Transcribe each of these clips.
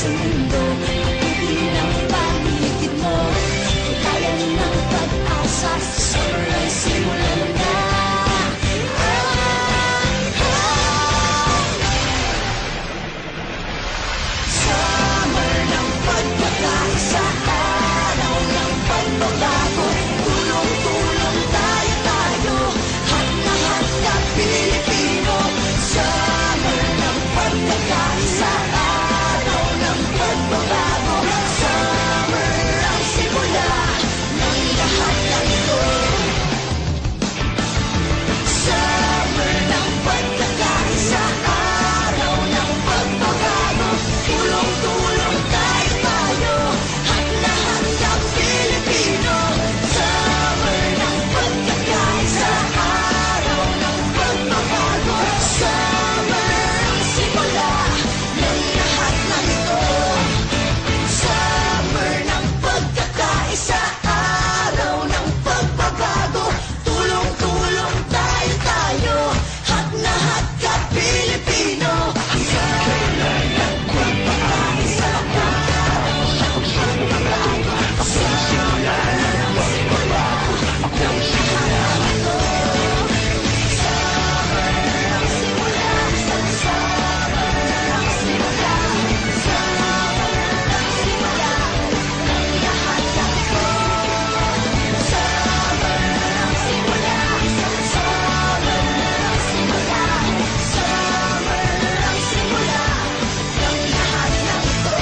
sa mundo. Mabuti ng paligid mo, tulayan ng pag-asa. Summer ay simulan na. Summer ng pagkakaisa, araw ng pagbabago. Tulong-tulong tayo, hat-lahat ka Pilipino. Summer ng pagkakaisa, araw ng pagbabago. Summer ang simula ng lahat ng ito. Summer ng pagkakaisa, araw ng pagbabago. Tulong-tulong tayo, hat-lahat ng Pilipino. Summer ng pagkakaisa, araw ng pagbabago. Summer ang simula ng lahat ng ito. Summer ng pagkakaisa, araw ng pagbabago. Tulong-tulong tayo, hat-lahat ka Pilipino. Summer ng pagkakaisa, araw ng pagbabago. Summer ang simula ng lahat ng ito. Summer ang simula, summer ang simula, summer ang simula ng lahat ng ito. Summer ang simula, summer ang simula, summer ang simula ng lahat ng ito.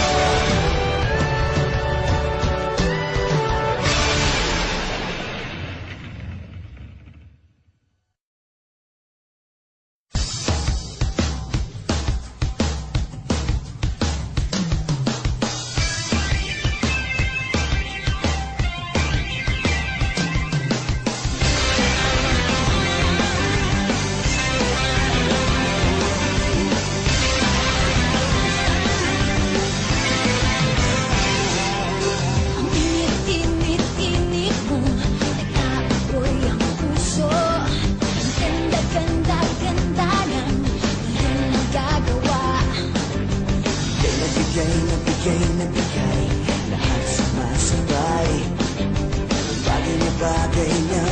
Ang init-init mo, nag-aapoy ang puso. Ang ganda-ganda ng iyong nagagawa. Nabigay, lahat sumasabay. Bagay na